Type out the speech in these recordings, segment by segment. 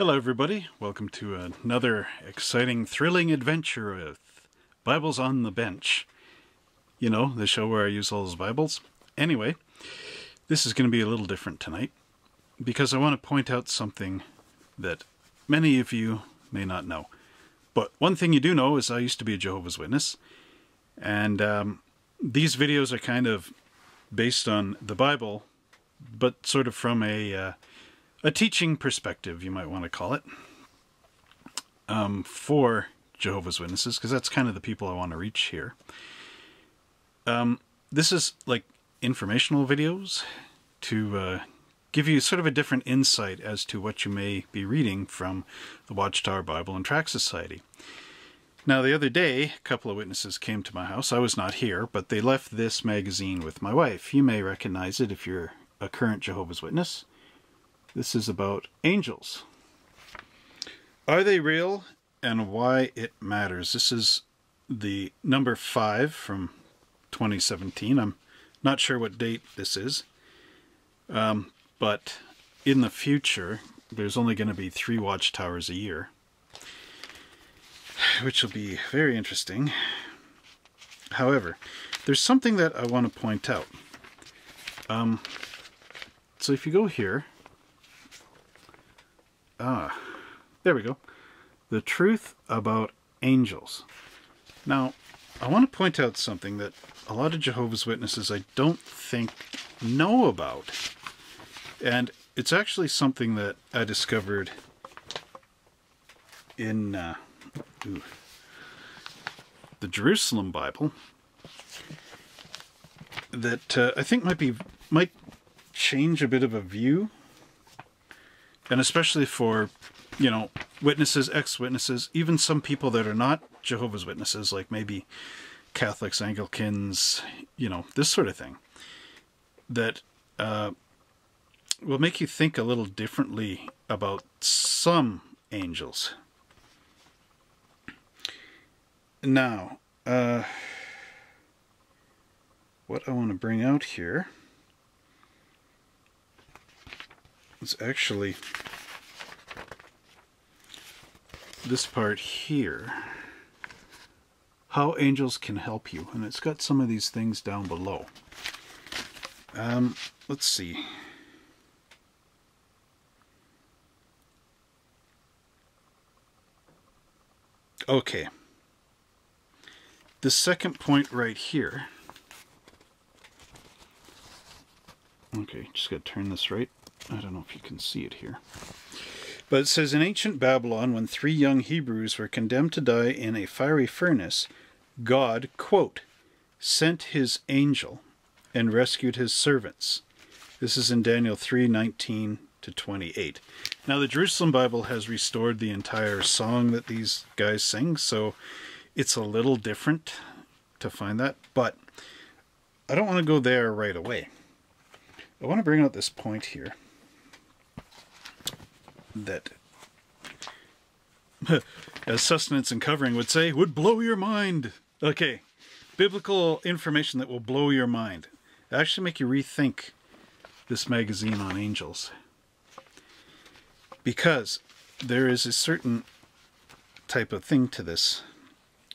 Hello everybody, welcome to another exciting, thrilling adventure with Bibles on the Bench. You know, the show where I use all those Bibles. Anyway, this is going to be a little different tonight because I want to point out something that many of you may not know. But one thing you do know is I used to be a Jehovah's Witness, and these videos are kind of based on the Bible, but sort of from a teaching perspective, you might want to call it, for Jehovah's Witnesses, because that's kind of the people I want to reach here. This is like informational videos to give you sort of a different insight as to what you may be reading from the Watchtower Bible and Tract Society. Now, the other day, a couple of witnesses came to my house. I was not here, but they left this magazine with my wife. You may recognize it if you're a current Jehovah's Witness. This is about angels. Are they real, and why it matters? This is the number 5 from 2017. I'm not sure what date this is, but in the future, there's only going to be 3 watchtowers a year, which will be very interesting. However, there's something that I want to point out. So if you go here, there we go. The truth about angels. Now, I want to point out something that a lot of Jehovah's Witnesses I don't think know about. And it's actually something that I discovered in the Jerusalem Bible that I think might change a bit of a view. And especially for, you know, witnesses, ex-witnesses, even some people that are not Jehovah's Witnesses, like maybe Catholics, Anglicans, you know, this sort of thing, that will make you think a little differently about some angels. Now, what I want to bring out here is actually this part here, how angels can help you, and it's got some of these things down below. Let's see. Okay, the second point right here. Okay, just got to turn this right. I don't know if you can see it here. But it says, in ancient Babylon, when 3 young Hebrews were condemned to die in a fiery furnace, God, quote, sent his angel and rescued his servants. This is in Daniel 3:19-28. Now, the Jerusalem Bible has restored the entire song that these guys sing, so it's a little different to find that. But I don't want to go there right away. I want to bring out this point here that, as Sustenance and Covering would say, would blow your mind. Okay, biblical information that will blow your mind. It'll actually make you rethink this magazine on angels. Because there is a certain type of thing to this,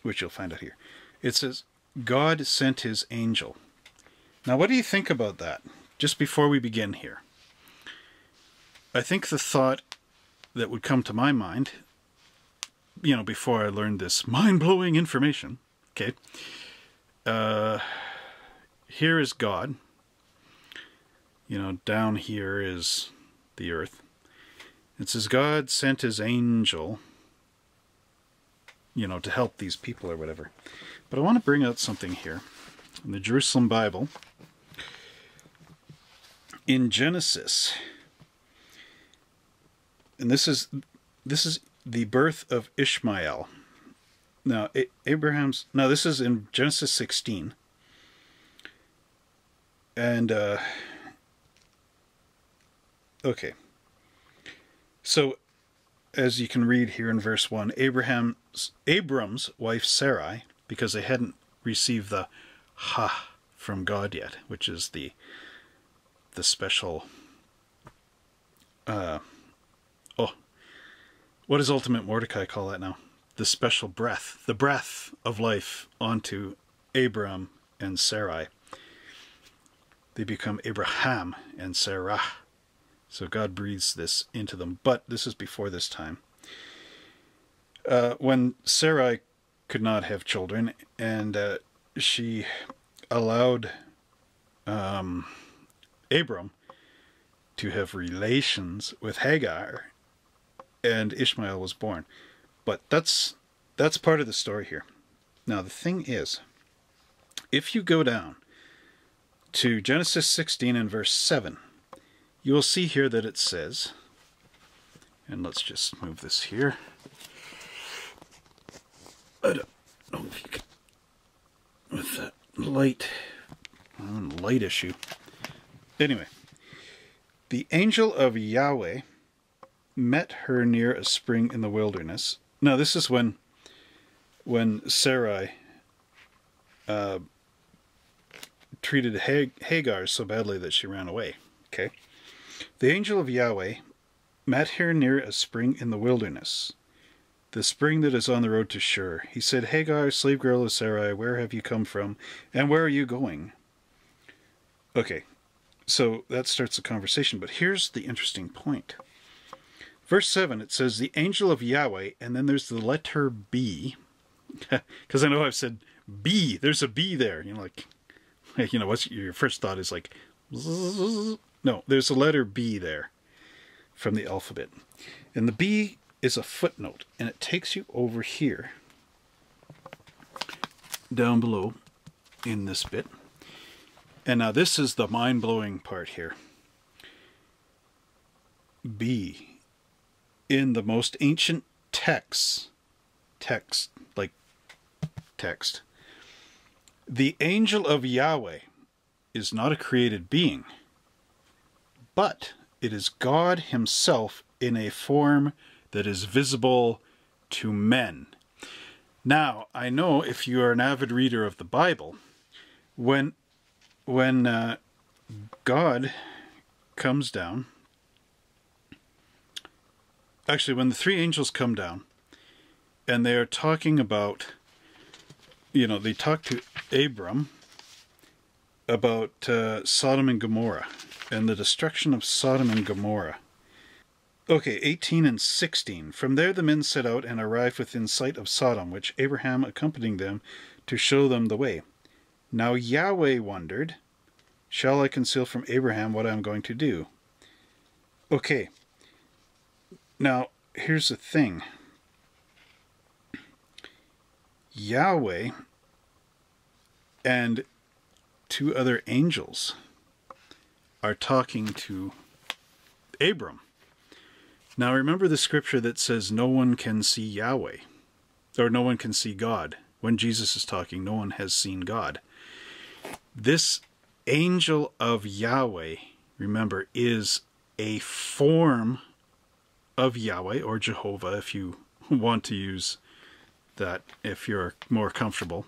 which you'll find out here. It says, God sent his angel. Now, what do you think about that? Just before we begin here. I think the thought that would come to my mind, you know, before I learned this mind-blowing information, okay, here is God, you know, down here is the earth. It says God sent his angel, you know, to help these people or whatever. But I want to bring out something here. In the Jerusalem Bible, in Genesis, and this is the birth of Ishmael. Now, now this is in Genesis 16. And, okay. So, as you can read here in verse 1, Abram's wife Sarai, because they hadn't received the ha from God yet, which is the special What does Ultimate Mordecai call that now? The special breath. The breath of life onto Abram and Sarai. They become Abraham and Sarah. So God breathes this into them. But this is before this time. When Sarai could not have children, and she allowed Abram to have relations with Hagar, and Ishmael was born. But that's part of the story here. Now the thing is, if you go down to Genesis 16 and verse 7, you will see here that it says, and let's just move this here. I don't know if you can, with that light issue. Anyway, the angel of Yahweh met her near a spring in the wilderness. Now this is when Sarai treated Hagar so badly that she ran away. Okay. The angel of Yahweh met her near a spring in the wilderness, the spring that is on the road to Shur. He said, Hagar, slave girl of Sarai, where have you come from, and where are you going? Okay, so that starts the conversation, but here's the interesting point. Verse 7, it says, the angel of Yahweh, and then there's the letter B, because I know I've said B, there's a B there. You know, like, you know, what's your first thought is like, no, there's a letter B there from the alphabet. And the B is a footnote, and it takes you over here, down below in this bit. And now this is the mind-blowing part here. B, in the most ancient texts, the angel of Yahweh is not a created being, but it is God himself in a form that is visible to men. Now, I know if you are an avid reader of the Bible, when God comes down, actually when the three angels come down, and they are talking about, you know, they talk to Abram about Sodom and Gomorrah, and the destruction of Sodom and Gomorrah. Okay, 18 and 16. From there the men set out and arrived within sight of Sodom, which Abraham accompanied them to show them the way. Now Yahweh wondered, shall I conceal from Abraham what I am going to do? Okay, now here's the thing. Yahweh and two other angels are talking to Abram. Now remember the scripture that says no one can see Yahweh, or no one can see God. When Jesus is talking, no one has seen God. This angel of Yahweh, remember, is a form of Yahweh, or Jehovah, if you want to use that, if you're more comfortable.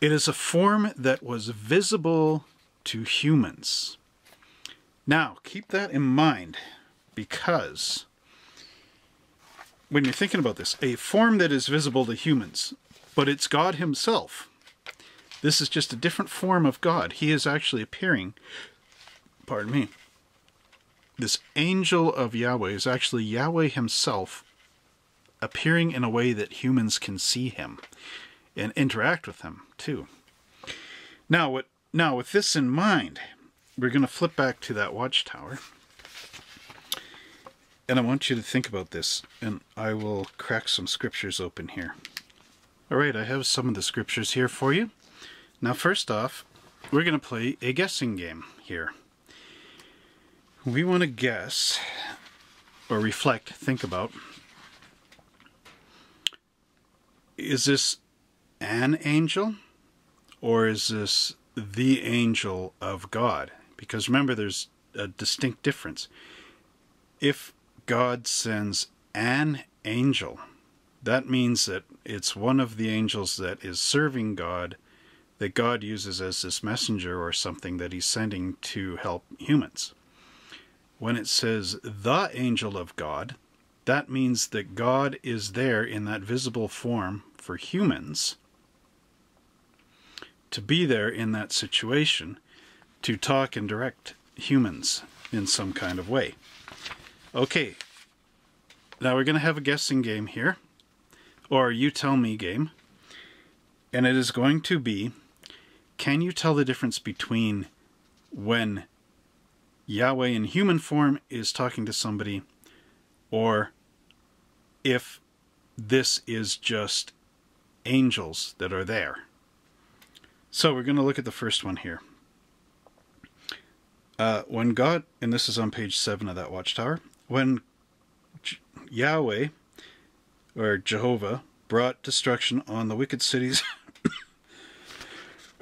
It is a form that was visible to humans. Now, keep that in mind, because when you're thinking about this, a form that is visible to humans, but it's God himself. This is just a different form of God. He is actually appearing, pardon me, this angel of Yahweh is actually Yahweh himself appearing in a way that humans can see him and interact with him too. Now with this in mind, we're going to flip back to that watchtower. And I want you to think about this, and I will crack some scriptures open here. Alright, I have some of the scriptures here for you. Now first off, we're going to play a guessing game here. We want to guess, or reflect, think about, is this an angel, or is this the angel of God? Because remember, there's a distinct difference. If God sends an angel, that means that it's one of the angels that is serving God, that God uses as this messenger or something that he's sending to help humans. When it says the angel of God, that means that God is there in that visible form for humans to be there in that situation to talk and direct humans in some kind of way. Okay, now we're going to have a guessing game here, or you tell me game, and it is going to be, can you tell the difference between when Yahweh in human form is talking to somebody, or if this is just angels that are there? So we're going to look at the first one here. When God, and this is on page 7 of that Watchtower, when Yahweh, or Jehovah, brought destruction on the wicked cities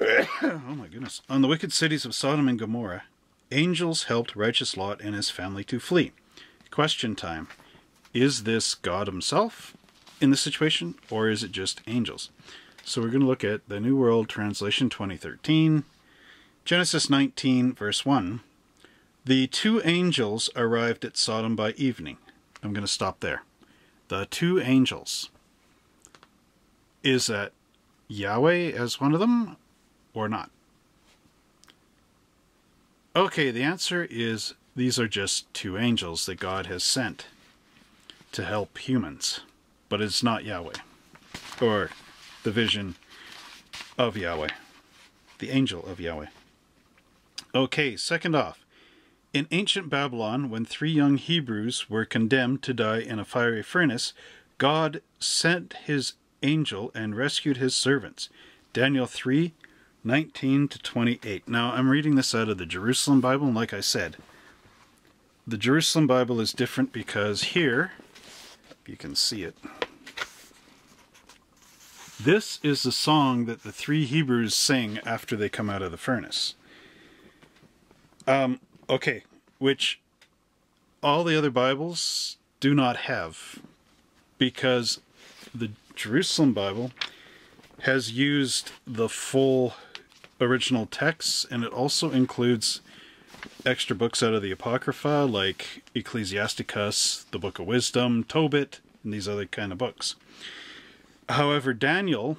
oh my goodness, on the wicked cities of Sodom and Gomorrah, angels helped righteous Lot and his family to flee. Question time. Is this God himself in this situation, or is it just angels? So we're going to look at the New World Translation 2013, Genesis 19, verse 1. The 2 angels arrived at Sodom by evening. I'm going to stop there. The 2 angels. Is that Yahweh as one of them, or not? Okay, the answer is these are just 2 angels that God has sent to help humans. But it's not Yahweh, or the vision of Yahweh, the angel of Yahweh. Okay, second off. In ancient Babylon, when 3 young Hebrews were condemned to die in a fiery furnace, God sent his angel and rescued his servants. Daniel 3:19-28. Now, I'm reading this out of the Jerusalem Bible, and like I said, the Jerusalem Bible is different because here, you can see it, this is the song that the 3 Hebrews sing after they come out of the furnace. Okay, which all the other Bibles do not have, because the Jerusalem Bible has used the full original texts, and it also includes extra books out of the Apocrypha, like Ecclesiasticus, the Book of Wisdom, Tobit, and these other kind of books. However, Daniel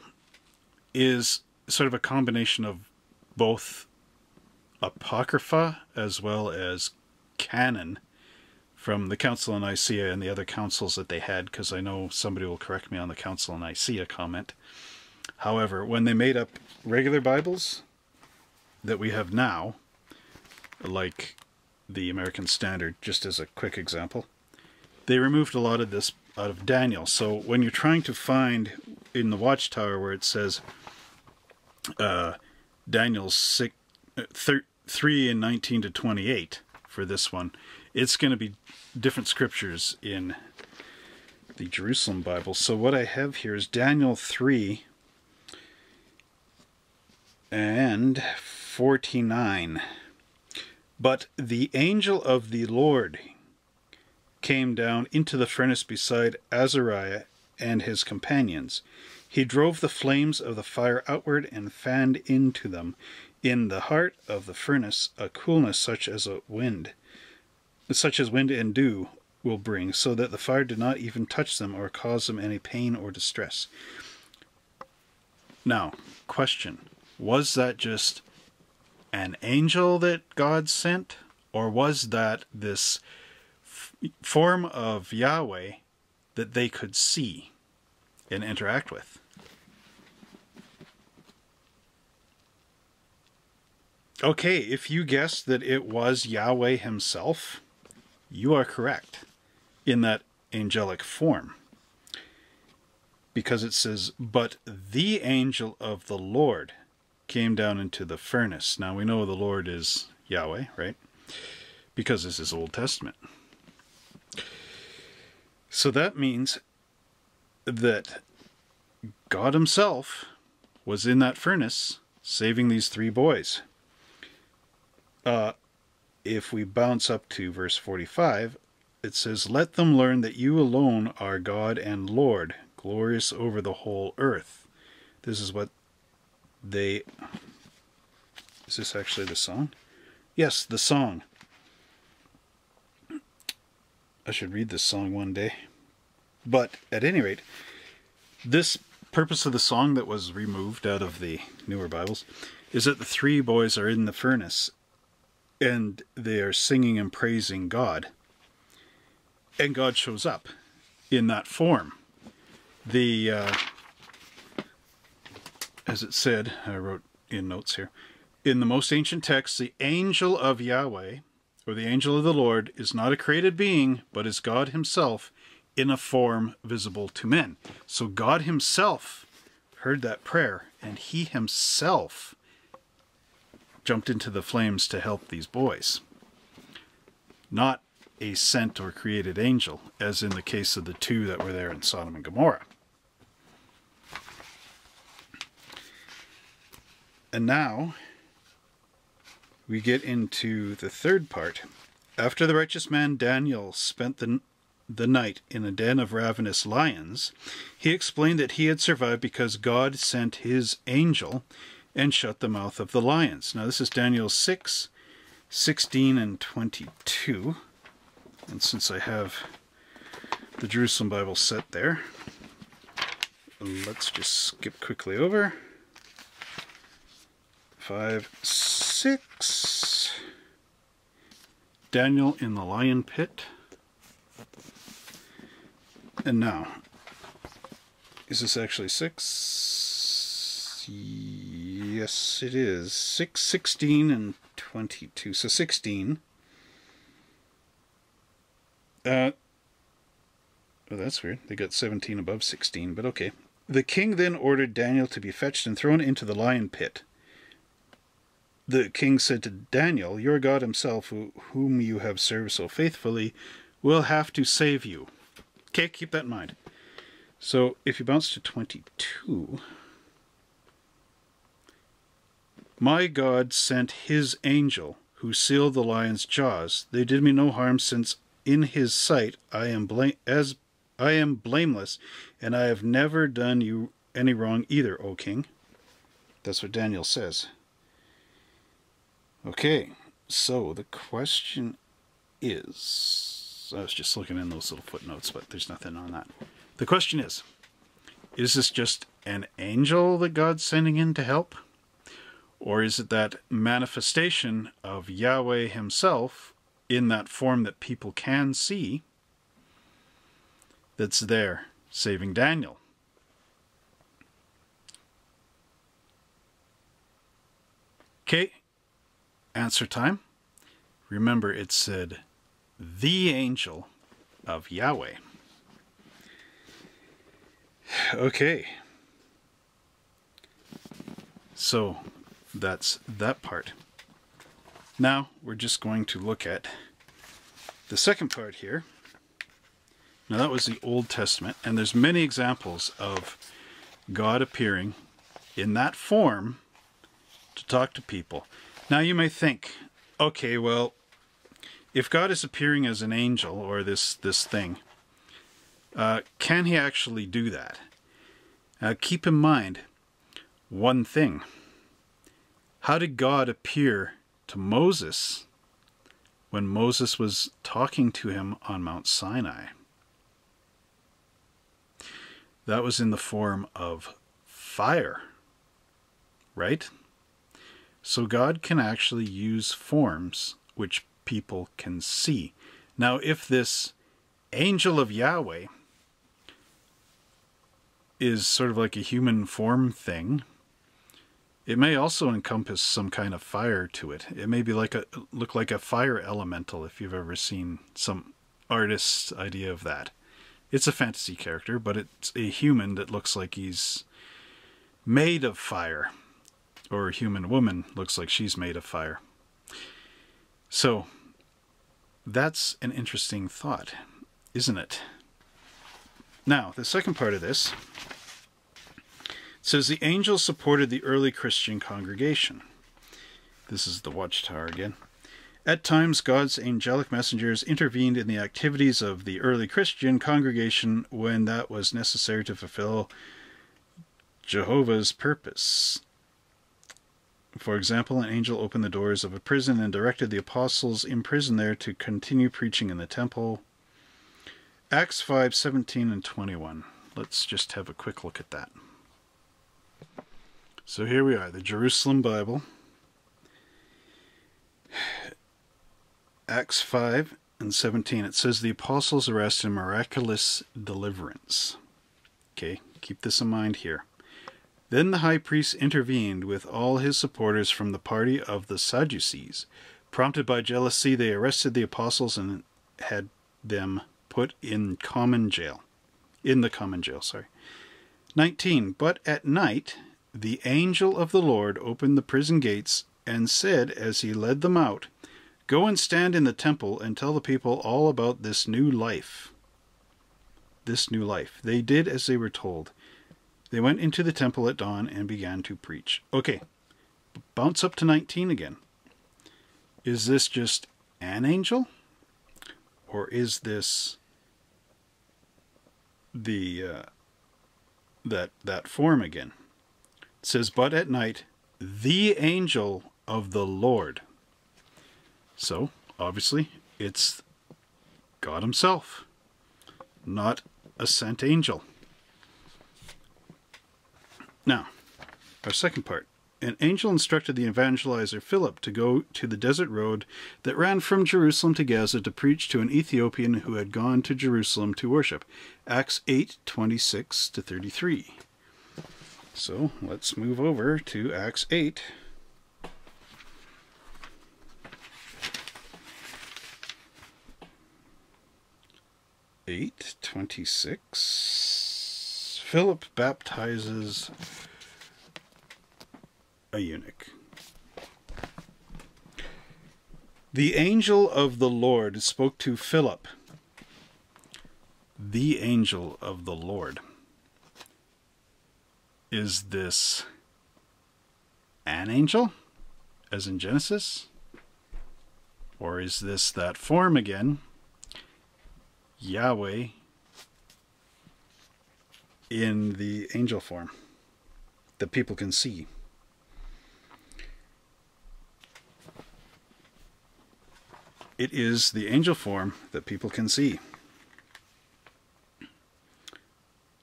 is sort of a combination of both Apocrypha as well as canon from the Council of Nicaea and the other councils that they had, because I know somebody will correct me on the Council of Nicaea comment. However, when they made up regular Bibles that we have now, like the American Standard, just as a quick example, they removed a lot of this out of Daniel. So when you're trying to find in the Watchtower where it says Daniel 3:19-28 for this one, it's going to be different scriptures in the Jerusalem Bible. So what I have here is Daniel 3:49. But the angel of the Lord came down into the furnace beside Azariah and his companions. He drove the flames of the fire outward and fanned into them in the heart of the furnace a coolness such as wind and dew will bring, so that the fire did not even touch them or cause them any pain or distress. Now, question. Was that just an angel that God sent? Or was that this form of Yahweh that they could see and interact with? Okay, if you guessed that it was Yahweh himself, you are correct in that angelic form. Because it says, but the angel of the Lord came down into the furnace. Now we know the Lord is Yahweh, right? Because this is Old Testament. So that means that God himself was in that furnace saving these 3 boys. If we bounce up to verse 45, it says, let them learn that you alone are God and Lord, glorious over the whole earth. This is what they... Is this actually the song? Yes, the song. I should read this song one day. But at any rate, this purpose of the song that was removed out of the newer Bibles is that the three boys are in the furnace and they are singing and praising God. And God shows up in that form. As it said, I wrote in notes here, in the most ancient texts, the angel of Yahweh, or the angel of the Lord, is not a created being, but is God himself in a form visible to men. So God himself heard that prayer, and he himself jumped into the flames to help these boys. Not a sent or created angel, as in the case of the two that were there in Sodom and Gomorrah. And now we get into the third part. After the righteous man Daniel spent the night in a den of ravenous lions, he explained that he had survived because God sent his angel and shut the mouth of the lions. Now this is Daniel 6, 16 and 22. And since I have the Jerusalem Bible set there, let's just skip quickly over. 5, 6. Daniel in the lion pit. And now, is this actually 6? Yes, it is. 6, 16, and 22. So 16. Oh, that's weird. They got 17 above 16, but okay. The king then ordered Daniel to be fetched and thrown into the lion pit. The king said to Daniel, your God himself, whom you have served so faithfully, will have to save you. Okay, keep that in mind. So if you bounce to 22, my God sent his angel who sealed the lion's jaws. They did me no harm, since in his sight I am blameless, and I have never done you any wrong either, O king. That's what Daniel says. Okay, so the question is, I was just looking in those little footnotes, but there's nothing on that. The question is this just an angel that God's sending in to help? Or is it that manifestation of Yahweh himself in that form that people can see that's there saving Daniel? Okay. Answer time. Remember, it said the angel of Yahweh. Okay. So that's that part. Now we're just going to look at the second part here. Now that was the Old Testament, and there's many examples of God appearing in that form to talk to people. Now you may think, okay, well, if God is appearing as an angel or this thing, can he actually do that? Keep in mind one thing. How did God appear to Moses when Moses was talking to him on Mount Sinai? That was in the form of fire, right? So God can actually use forms which people can see. Now, if this angel of Yahweh is sort of like a human form thing, it may also encompass some kind of fire to it. It may be look like a fire elemental, if you've ever seen some artist's idea of that. It's a fantasy character, but it's a human that looks like he's made of fire. Or a human woman looks like she's made of fire. So, that's an interesting thought, isn't it? Now, the second part of this says the angels supported the early Christian congregation. This is the Watchtower again. At times, God's angelic messengers intervened in the activities of the early Christian congregation when that was necessary to fulfill Jehovah's purpose. For example, an angel opened the doors of a prison and directed the apostles imprisoned there to continue preaching in the temple. Acts 5, 17 and 21. Let's just have a quick look at that. So here we are, the Jerusalem Bible. Acts 5 and 17. It says the apostles arrested in miraculous deliverance. Okay, keep this in mind here. Then the high priest intervened with all his supporters from the party of the Sadducees. Prompted by jealousy, they arrested the apostles and had them put in common jail. In the common jail, sorry. 19. But at night, the angel of the Lord opened the prison gates and said as he led them out, "Go and stand in the temple and tell the people all about this new life." This new life. They did as they were told. They went into the temple at dawn and began to preach. Okay, bounce up to 19 again. Is this just an angel? Or is this the that form again? It says, but at night, the angel of the Lord. So, obviously, it's God himself, not a sent angel. Now, our second part. An angel instructed the evangelizer Philip to go to the desert road that ran from Jerusalem to Gaza to preach to an Ethiopian who had gone to Jerusalem to worship. Acts 8, 26 to 33. So, let's move over to Acts 8. Acts 8:26. Philip baptizes a eunuch. The angel of the Lord spoke to Philip. The angel of the Lord. Is this an angel, as in Genesis? Or is this that form again, Yahweh, in the angel form that people can see? It is the angel form that people can see.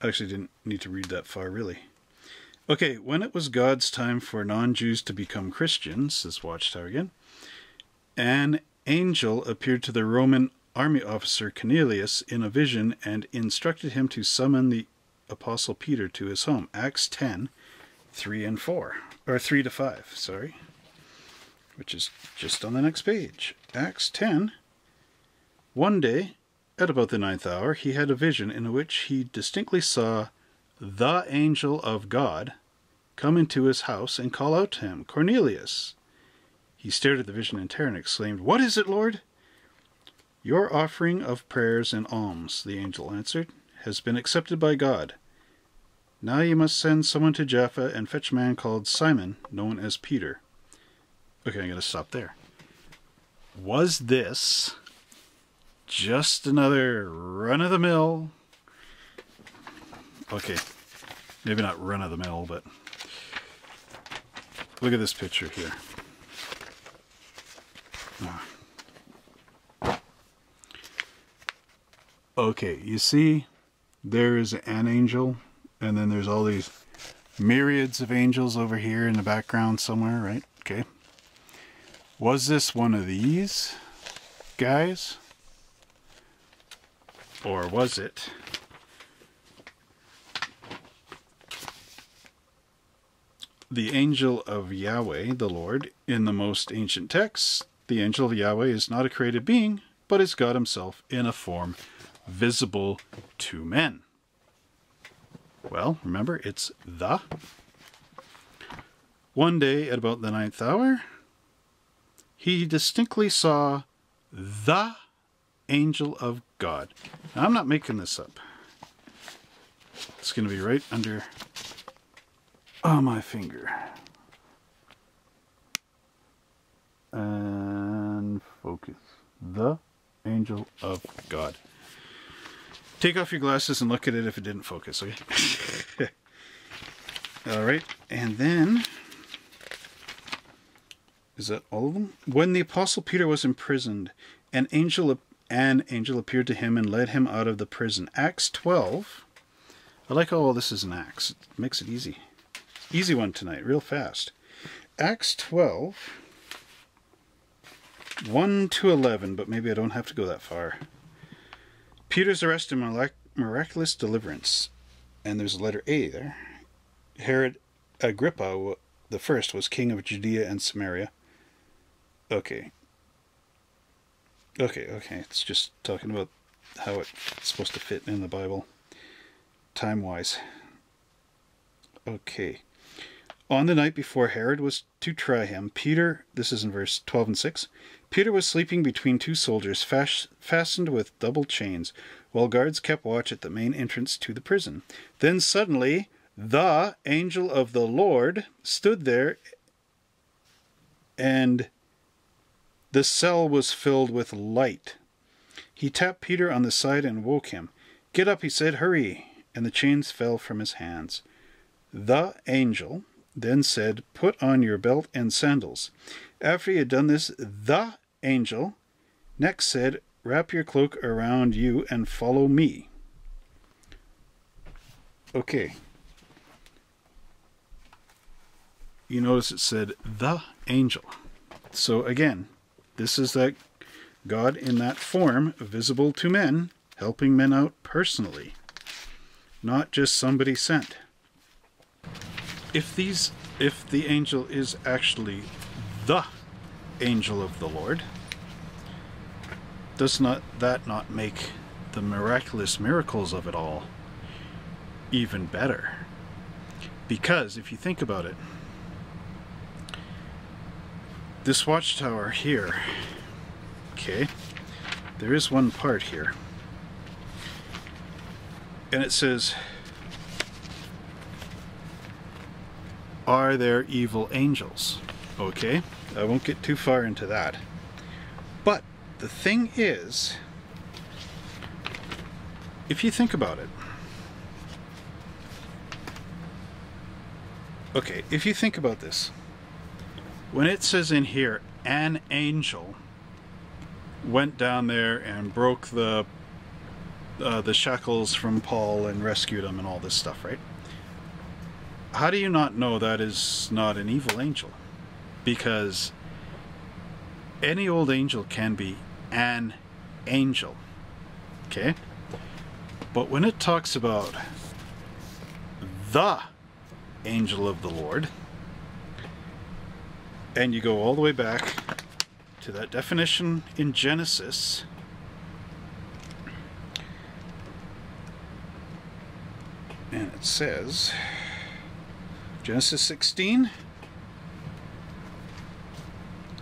I actually didn't need to read that far, really. Okay, when it was God's time for non-Jews to become Christians, this Watchtower again, an angel appeared to the Roman army officer Cornelius in a vision and instructed him to summon the Apostle Peter to his home. Acts 10, 3 and 4. Or 3 to 5, sorry. Which is just on the next page. Acts 10. One day, at about the 9th hour, he had a vision in which he distinctly saw the angel of God come into his house and call out to him, "Cornelius." He stared at the vision in terror and exclaimed, "What is it, Lord?" "Your offering of prayers and alms," the angel answered, "has been accepted by God. Now you must send someone to Jaffa and fetch a man called Simon, known as Peter." Okay, I'm going to stop there. Was this just another run-of-the-mill? Okay, maybe not run-of-the-mill, but look at this picture here. Okay, you see, there is an angel, and then there's all these myriads of angels over here in the background somewhere, right? Okay. Was this one of these guys? Or was it the angel of Yahweh, the Lord? In the most ancient texts, the angel of Yahweh is not a created being, but is God himself in a form visible to men. Well, remember, it's the. One day at about the 9th hour, he distinctly saw the angel of God. Now, I'm not making this up. It's going to be right under my finger. And focus. The angel of God. Take off your glasses and look at it if it didn't focus, okay? Alright, and then, is that all of them? When the Apostle Peter was imprisoned, an angel an angel appeared to him and led him out of the prison. Acts 12. I like how all this is in Acts. It makes it easy. Easy one tonight, real fast. Acts 12, 1 to 11, but maybe I don't have to go that far. Peter's arrest and miraculous deliverance. And there's a letter A there. Herod Agrippa the first was king of Judea and Samaria. Okay. It's just talking about how it's supposed to fit in the Bible, time-wise. Okay. On the night before Herod was to try him, Peter, this is in verse 12 and 6, Peter was sleeping between two soldiers fastened with double chains, while guards kept watch at the main entrance to the prison. Then suddenly, the angel of the Lord stood there, and the cell was filled with light. He tapped Peter on the side and woke him. "Get up," he said, "hurry." And the chains fell from his hands. The angel then said, "Put on your belt and sandals." After he had done this, the angel next said, "Wrap your cloak around you and follow me." Okay. You notice it said, the angel. So again, this is that God in that form, visible to men, helping men out personally. Not just somebody sent. If the angel is actually the angel of the Lord, does that not make the miraculous miracles of it all even better? Because if you think about it, this watchtower here, okay, there is one part here, and it says, "Are there evil angels?" Okay, I won't get too far into that. But the thing is, if you think about it, okay, if you think about this, when it says in here, an angel went down there and broke the shackles from Paul and rescued him and all this stuff, right? How do you not know that is not an evil angel? Because any old angel can be an angel, okay? But when it talks about the angel of the Lord, and you go all the way back to that definition in Genesis, and it says, Genesis 16,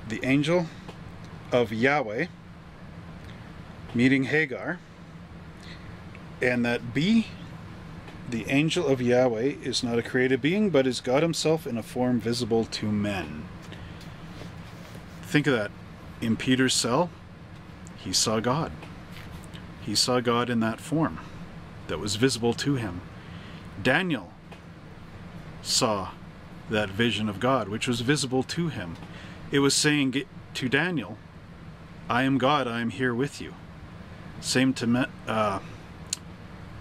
the angel of Yahweh meeting Hagar, and that B, the angel of Yahweh, is not a created being, but is God himself in a form visible to men. Think of that. In Peter's cell, he saw God. He saw God in that form that was visible to him. Daniel saw that vision of God, which was visible to him. It was saying to Daniel, "I am God, I am here with you." Same to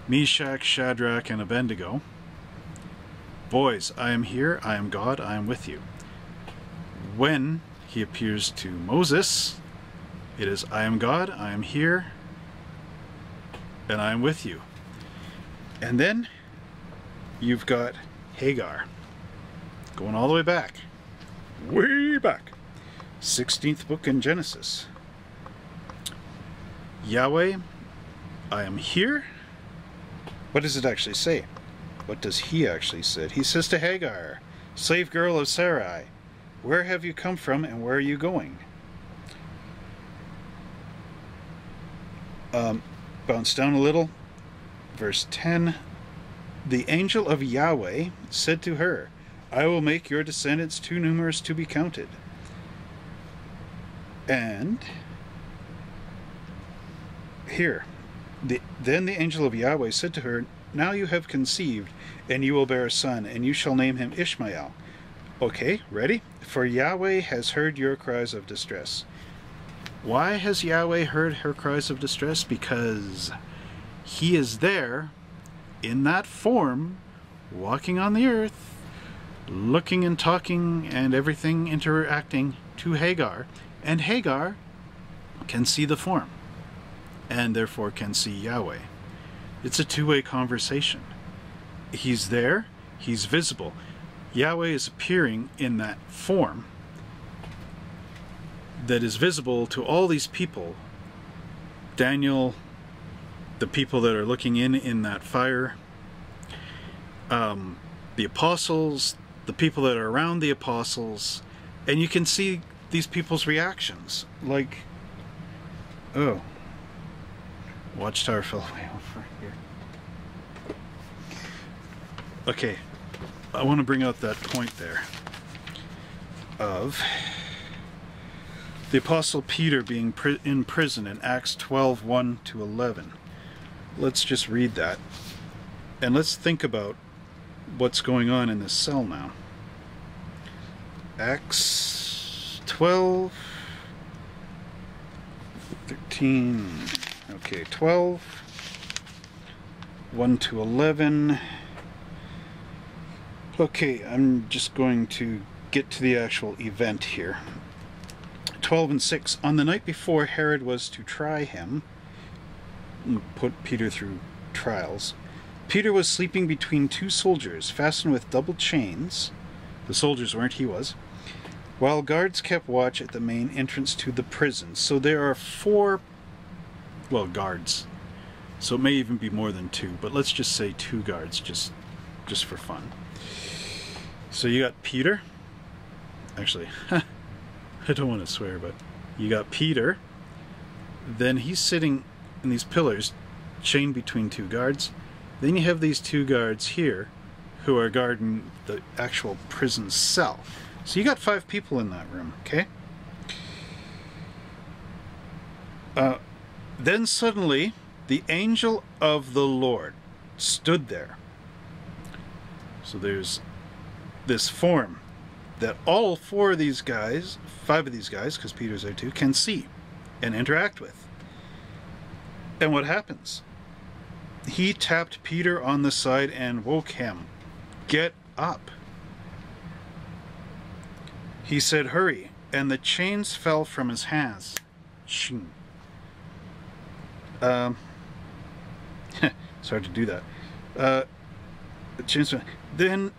Meshach, Shadrach, and Abednego. "Boys, I am here, I am God, I am with you." When he appears to Moses, it is, "I am God, I am here, and I am with you." And then you've got Hagar, going all the way back, 16th book in Genesis. Yahweh, "I am here." What does it actually say? What does he actually say? He says to Hagar, "Slave girl of Sarai, where have you come from and where are you going?" Bounce down a little. Verse 10. The angel of Yahweh said to her, "I will make your descendants too numerous to be counted." And here, then the angel of Yahweh said to her, "Now you have conceived, and you will bear a son, and you shall name him Ishmael." Okay, ready? "For Yahweh has heard your cries of distress." Why has Yahweh heard her cries of distress? Because he is there in that form, walking on the earth, looking and talking and everything interacting to Hagar, and Hagar can see the form and therefore can see Yahweh. It's a two-way conversation. He's there, he's visible. Yahweh is appearing in that form that is visible to all these people. Daniel, the people that are looking in that fire, the apostles, the people that are around the apostles, and you can see these people's reactions. Like, oh, Watchtower fell way over here. Okay, I want to bring out that point there of the Apostle Peter being in prison in Acts 12, 1 to 11. Let's just read that, and let's think about what's going on in this cell now. Acts 12, 13, okay, 12, 1 to 11. Okay, I'm just going to get to the actual event here. 12 and 6. On the night before Herod was to try him, put Peter through trials, Peter was sleeping between two soldiers, fastened with double chains. The soldiers weren't, he was. While guards kept watch at the main entrance to the prison. So there are 4, well, guards. So it may even be more than 2, but let's just say 2 guards, just for fun. So you got Peter. Actually, I don't want to swear, but you got Peter. Then he's sitting in these pillars, chained between 2 guards. Then you have these 2 guards here who are guarding the actual prison cell. So you got 5 people in that room, okay? Then suddenly, the angel of the Lord stood there. So there's this form that all 4 of these guys, 5 of these guys, because Peter's there too, can see and interact with. And what happens? He tapped Peter on the side and woke him. Get up. He said, hurry, and the chains fell from his hands. Shing. It's hard to do that. The chains. Then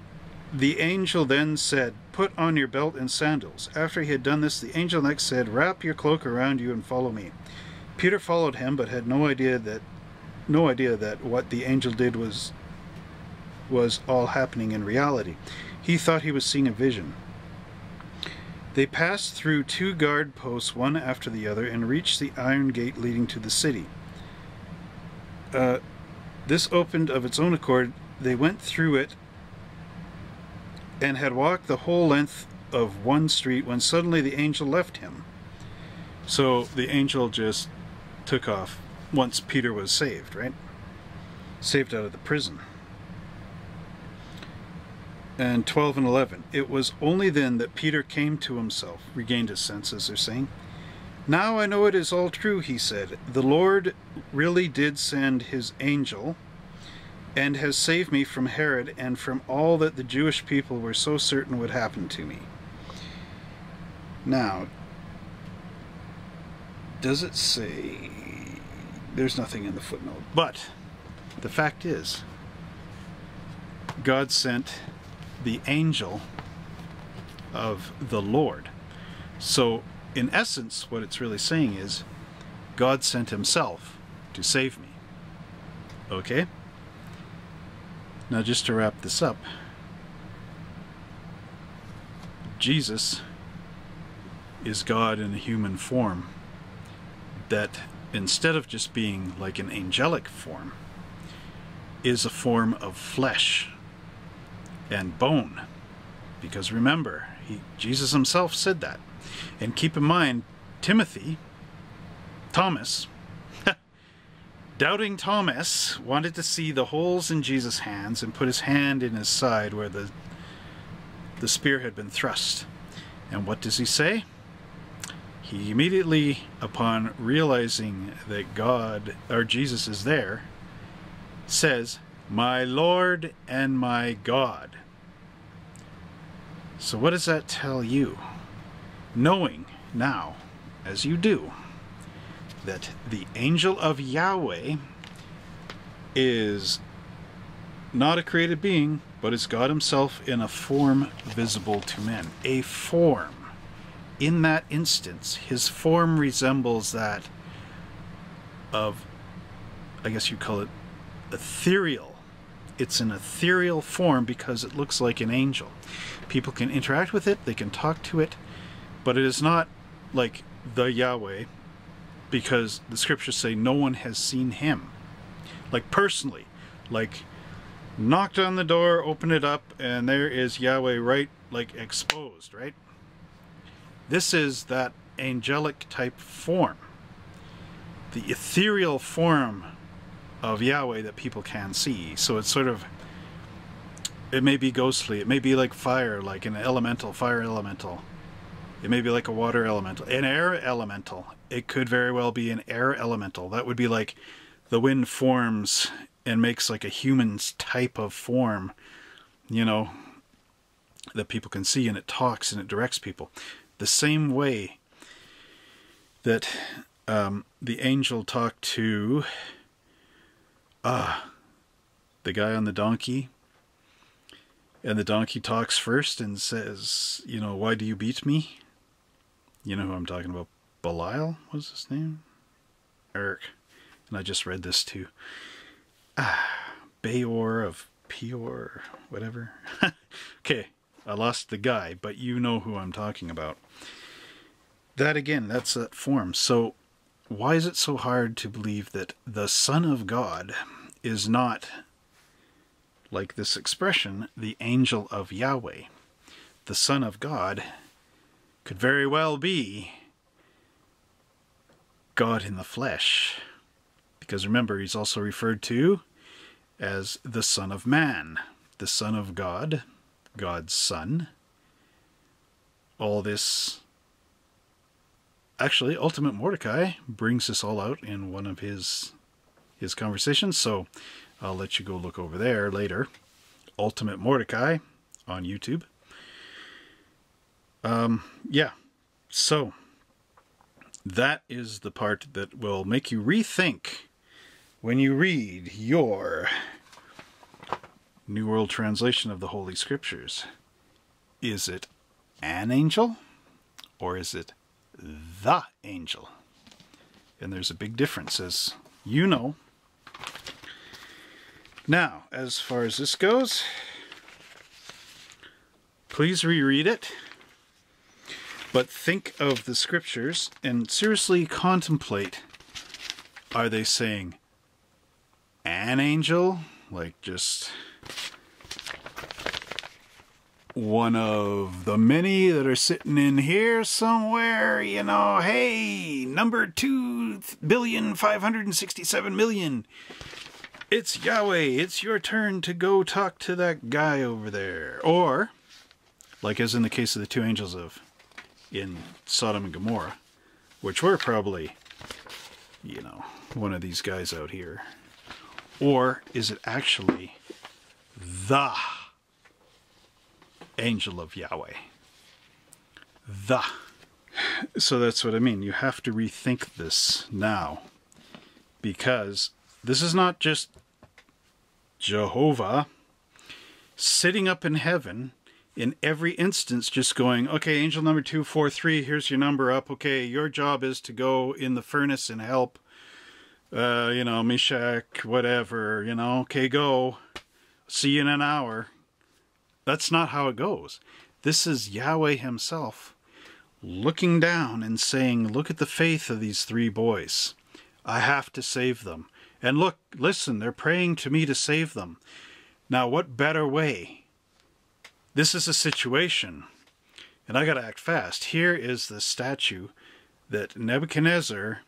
the angel then said, put on your belt and sandals. After he had done this, the angel next said, wrap your cloak around you and follow me. Peter followed him, but had no idea that what the angel did was all happening in reality. He thought he was seeing a vision. They passed through 2 guard posts, one after the other, and reached the iron gate leading to the city. This opened of its own accord. They went through it and had walked the whole length of one street when suddenly the angel left him. So the angel just took off once Peter was saved, right? Saved out of the prison. And 12 and 11. It was only then that Peter came to himself, regained his senses, they're saying. Now I know it is all true, he said. The Lord really did send his angel and has saved me from Herod and from all that the Jewish people were so certain would happen to me. Now, does it say... There's nothing in the footnote. But the fact is, God sent the angel of the Lord. So, in essence, what it's really saying is, God sent himself to save me. Okay? Now, just to wrap this up, Jesus is God in a human form that, instead of just being like an angelic form, is a form of flesh and bone. Because remember, Jesus himself said that. And keep in mind, Thomas, doubting Thomas, wanted to see the holes in Jesus' hands and put his hand in his side where the spear had been thrust. And what does he say? he immediately, upon realizing that God, or Jesus, is there, says, "My Lord and my God." So what does that tell you? Knowing now, as you do, that the angel of Yahweh is not a created being, but is God himself in a form visible to men. A form. In that instance, his form resembles that of, I guess you call it, ethereal. It's an ethereal form because it looks like an angel. People can interact with it, they can talk to it, but it is not like the Yahweh, because the scriptures say no one has seen him. Like personally, like knocked on the door, open it up, and there is Yahweh right, like exposed, right? This is that angelic type form. The ethereal form of Yahweh that people can see. So it's sort of, it may be ghostly, it may be like fire, like an elemental, fire elemental. It may be like a water elemental, an air elemental. It could very well be an air elemental. That would be like the wind forms and makes like a human's type of form, you know, that people can see, and it talks and it directs people. The same way that the angel talked to the guy on the donkey, and the donkey talks first and says, you know, "Why do you beat me?" You know who I'm talking about. Belial was his name? Eric. And I just read this too. Beor of Peor, whatever. Okay, I lost the guy, but you know who I'm talking about. That again, that's that form. So why is it so hard to believe that the Son of God is not, like this expression, the angel of Yahweh? The Son of God could very well be God in the flesh. Because remember, he's also referred to as the Son of Man, the Son of God, God's Son. All this, actually, Ultimate Mordecai brings this all out in one of his conversations, so I'll let you go look over there later. Ultimate Mordecai on YouTube. Yeah, so that is the part that will make you rethink when you read your New World Translation of the Holy Scriptures. Is it an angel, or is it the angel? And there's a big difference, as you know. Now, as far as this goes, please reread it, but think of the scriptures and seriously contemplate, are they saying an angel, like just one of the many that are sitting in here somewhere, you know, hey, number 2,567,000,000, it's Yahweh, it's your turn to go talk to that guy over there? Or, like as in the case of the two angels in Sodom and Gomorrah, which were probably, you know, one of these guys out here. Or is it actually the angel of Yahweh? The. So that's what I mean. You have to rethink this now, because this is not just Jehovah sitting up in heaven in every instance just going, okay, angel number 243, here's your number up. Okay, your job is to go in the furnace and help, you know, Meshach, whatever, you know, okay, go. See you in an hour. That's not how it goes. This is Yahweh himself looking down and saying, look at the faith of these three boys. I have to save them. And look, listen, they're praying to me to save them. Now, what better way? This is a situation, and I got to act fast. Here is the statue that Nebuchadnezzar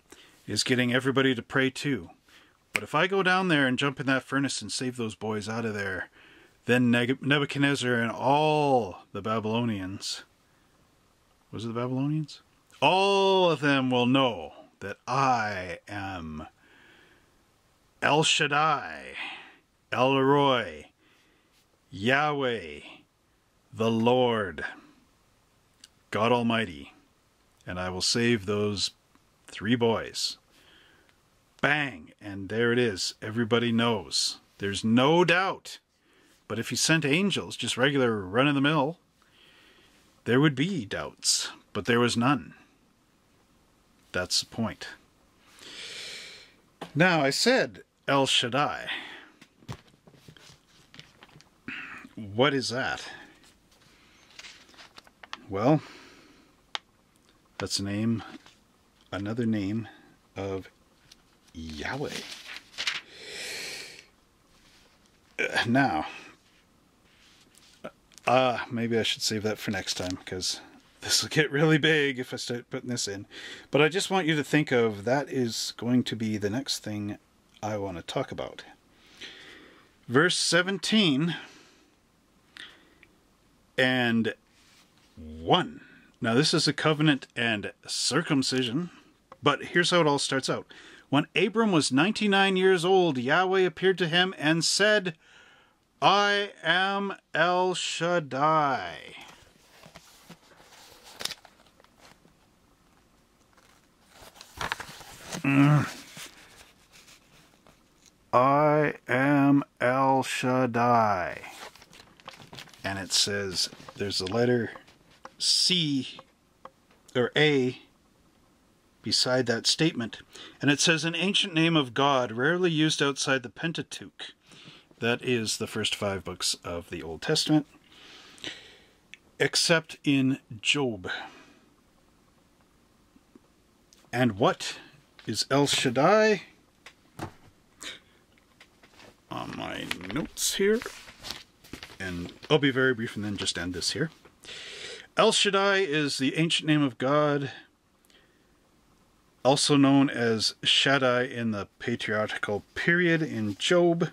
is getting everybody to pray to. But if I go down there and jump in that furnace and save those boys out of there, then Nebuchadnezzar and all the Babylonians, was it the Babylonians? all of them will know that I am El Shaddai, El Roy, Yahweh, the Lord, God Almighty, and I will save those 3 boys. Bang! And there it is. Everybody knows. There's no doubt. But if he sent angels, just regular run-of-the-mill, there would be doubts. But there was none. That's the point. Now, I said El Shaddai. What is that? Well, that's a name, another name of Yahweh. Now, maybe I should save that for next time, because this will get really big if I start putting this in. But I just want you to think of that is going to be the next thing I want to talk about. Verse 17 and 1. Now this is a covenant and circumcision, but here's how it all starts out. When Abram was 99 years old, Yahweh appeared to him and said, I am El Shaddai. I am El Shaddai. And it says, there's a letter C or A beside that statement. And it says, an ancient name of God, rarely used outside the Pentateuch. That is the first 5 books of the Old Testament, except in Job. And what is El Shaddai? On my notes here. And I'll be very brief and then just end this here. El Shaddai is the ancient name of God, also known as Shaddai in the patriarchal period in Job.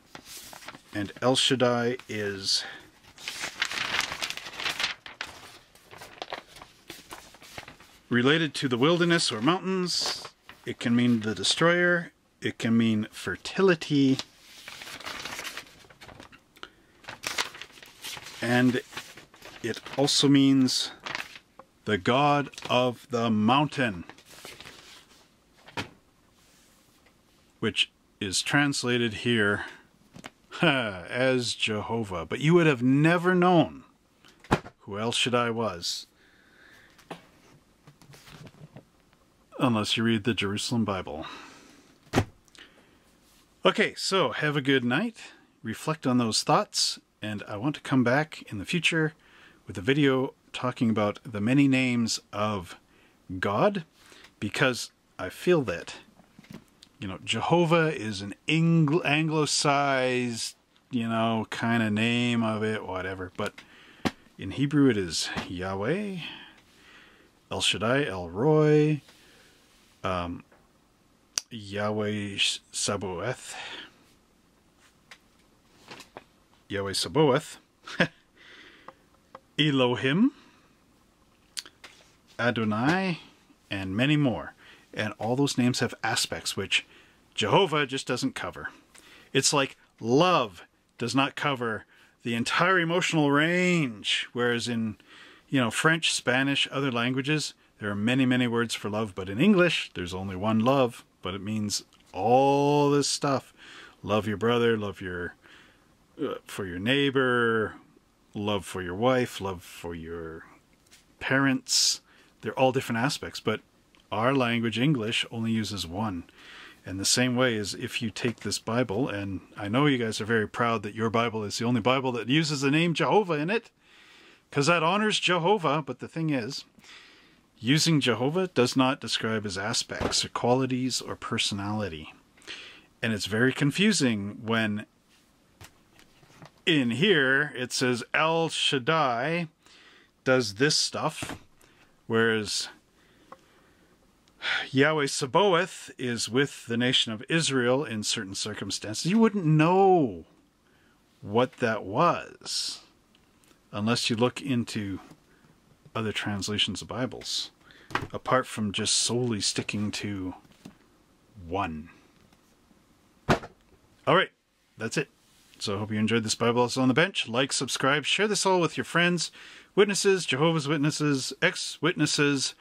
And El Shaddai is related to the wilderness or mountains. It can mean the destroyer. It can mean fertility. And it also means the God of the mountain, which is translated here as Jehovah. But you would have never known who El Shaddai was unless you read the Jerusalem Bible. Okay, so have a good night. Reflect on those thoughts. And I want to come back in the future with a video talking about the many names of God, because I feel that, you know, Jehovah is an anglicized, you know, kind of name of it, whatever. But in Hebrew it is Yahweh, El Shaddai, El Roy, Yahweh Sabaoth, Yahweh Sabaoth, Elohim, Adonai, and many more. And all those names have aspects which Jehovah just doesn't cover. It's like love does not cover the entire emotional range, whereas in, you know, French, Spanish, other languages, there are many, many words for love, but in English, there's only one love, but it means all this stuff. Love your brother, love your for your neighbor, love for your wife, love for your parents. They're all different aspects, but our language, English, only uses one. And the same way is if you take this Bible, and I know you guys are very proud that your Bible is the only Bible that uses the name Jehovah in it, because that honors Jehovah, but the thing is, using Jehovah does not describe his aspects or qualities or personality. And it's very confusing when in here it says El Shaddai does this stuff, whereas Yahweh Sabaoth is with the nation of Israel in certain circumstances. You wouldn't know what that was unless you look into other translations of Bibles. apart from just solely sticking to one. Alright, that's it. So I hope you enjoyed this Bible Lesson on the Bench. Like, subscribe, share this all with your friends, witnesses, Jehovah's Witnesses, ex-witnesses,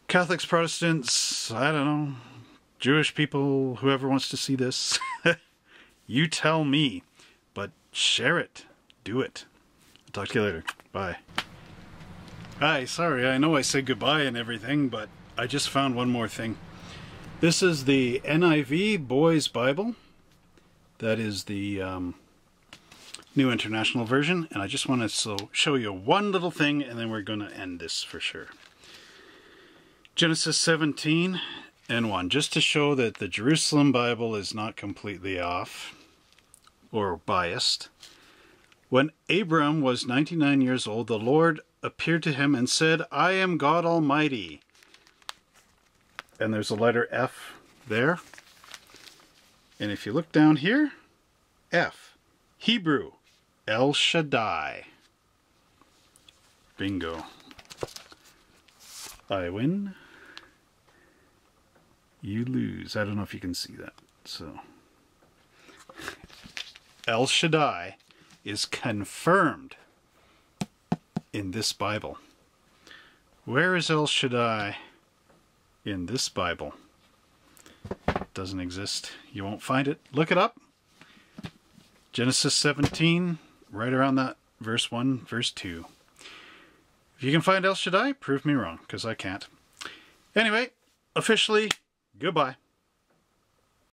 Catholics, Protestants, I don't know, Jewish people, whoever wants to see this. You tell me, but share it. Do it. I'll talk to you later. Bye. Hi, sorry, I know I said goodbye and everything, but I just found one more thing. This is the NIV Boys Bible. That is the New International Version, and I just want to show you one little thing, and then we're going to end this for sure. Genesis 17:1, just to show that the Jerusalem Bible is not completely off or biased. When Abram was 99 years old, the Lord appeared to him and said, I am God Almighty. And there's a letter F there. And if you look down here, F, Hebrew, El Shaddai. Bingo. I win. You lose. I don't know if you can see that. So, El Shaddai is confirmed in this Bible. Where is El Shaddai in this Bible? It doesn't exist. You won't find it. Look it up. Genesis 17, right around that verse 1, verse 2. If you can find El Shaddai, prove me wrong, because I can't. Anyway, officially, goodbye.